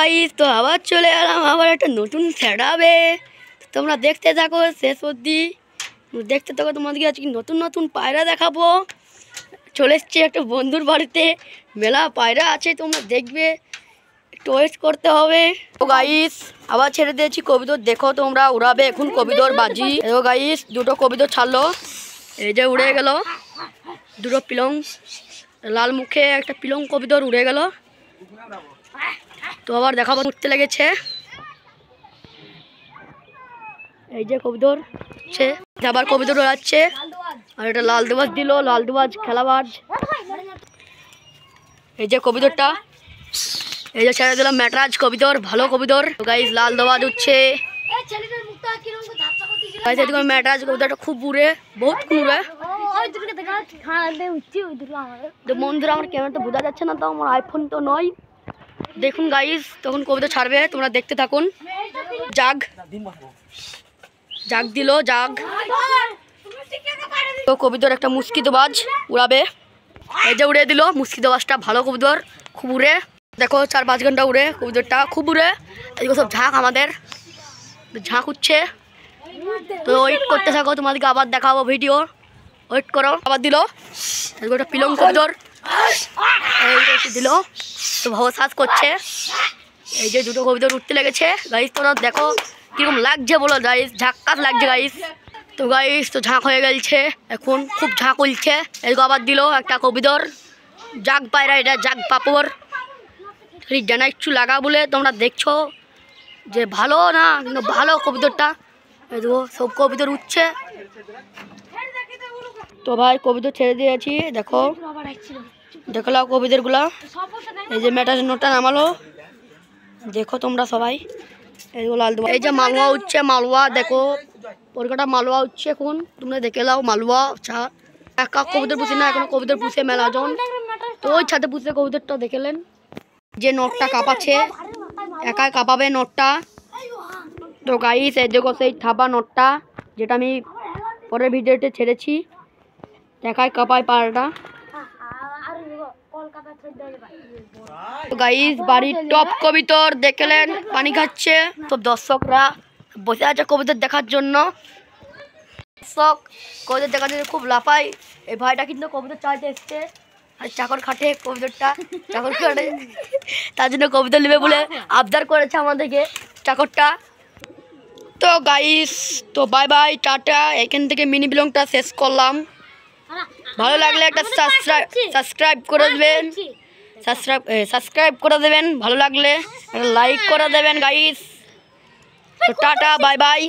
Guys তো আবার চলে এলাম আবার একটা নতুন সেটআপে। তোমরা দেখতে থাকো শেষ অবধি, দেখতে থাকো। তোমাদেরকে আজকে নতুন নতুন পায়রা দেখাবো। চলে এসছি একটা বন্ধুর বাড়িতে, মেলা পায়রা আছে, তোমরা দেখবে, একটু ওয়েট করতে হবে। তো গাইস আবার ছেড়ে দিয়েছি কবিতর, দেখো তোমরা উড়াবে এখন কবিতর বাজি। তো গাইস দুটো কবিতর ছাড়লো, এই যে উড়ে গেল দুটো পিলং, লাল মুখে একটা পিলং কবিতর উড়ে গেল। তো আবার দেখাবো, উঠতে লেগেছে, এই যে কবিতর সে আবার কবিতর উড়াচ্ছে। আর এটা লাল দুবাজ দিল, লাল দুবাজ খেলাবাজ। এই যে কবিতরটা, এই যে ছেড়ে দিলাম ম্যাটরাজ কবিতর, ভালো কবিতর। গাইস লাল দুবাজ উঠছে, ম্যাটরাজ কবিতরটা খুব উড়ে, বহুত উড়ে। বন্ধুরা আমার ক্যামেরাটা বোঝা যাচ্ছে না, তো আমার আইফোন তো নয়। দেখুন গাইস তখন কবিতা ছাড়বে, তোমরা দেখতে থাকুন। জাগ জাগ দিল, জাগ তো কবিতর একটা মুস্কিতবাজ উড়াবে, এই যে উড়ে দিল মুস্কিতবাজটা, ভালো কবিতর, খুব উড়ে। দেখো 4-5 ঘন্টা উড়ে কবিতরটা, খুব উড়ে। এদিকে সব ঝাঁক, আমাদের ঝাঁক উঠছে। তো ওয়েট করতে থাকো, তোমাদেরকে আবার দেখাবো ভিডিও, ওয়েট করো। আবার দিল একটা পিলং কবিতর, দিল তো ভালো সাজ করছে। এই যে দুটো কবিতর উঠতে লেগেছে গাইস, তোমরা দেখো কিরকম লাগছে বলো গাইস, ঝাঁকাস লাগছে গাইস। তো গাইস তো ঝাঁক হয়ে গেছে এখন, খুব ঝাঁক উলছে। এদিকে আবার দিল একটা কবিতর, জাগ পায়রা, এটা জাগ পাপর জানা একটু লাগা বলে তোমরা দেখছো যে ভালো না, কিন্তু ভালো কবিতরটা। এদিকে সব কবিতর উঠছে। তো ভাই কবিতর ছেড়ে দিয়েছি, দেখো দেখলাম কবিতর গুলা। এই যে মেটার নোটটা নামালো, দেখো তোমরা সবাই। এই যে মালওয়া উঠছে, মালওয়া দেখো পরকাটা মালওয়া উঠছে এখন, তোমরা দেখে লাও মালওয়া। আচ্ছা একা কবিতর পুষে না, এখন কবিতর পুষে মেলাজন। তো ওই ছাদে পুষে কবিতরটা দেখলেন, যে নোটটা কাঁপাচ্ছে, একাই কাঁপাবে নোটটা। তো গাইস এই দেখো সেই থাবা নোটটা, যেটা আমি পরের ভিডিওতে ছেড়েছি, একাই কাঁপায় পাড়াটা। গাইস বাড়ির টপ কবিতর দেখলেন, পানি খাচ্ছে। সব দর্শকরা বসে আছে কবিতর দেখার জন্য, দর্শক কবিতর দেখার জন্য খুব লাফায়। এই ভাইটা কিন্তু কবিতর চাইতে এসছে, আর চাকর খাটে কবিতরটা, চাকর খাটে, তার জন্য কবিতর নেবে বলে আবদার করেছে আমাদেরকে চাকরটা। তো গাইস তো বাই বাই, টাটা। এখান থেকে মিনি ব্লগটা শেষ করলাম। ভালো লাগলে একটা সাবস্ক্রাইব করে দেবেন, সাবস্ক্রাইব করে দেবেন, ভালো লাগলে একটা লাইক করে দেবেন গাইস। তো টাটা বাই বাই।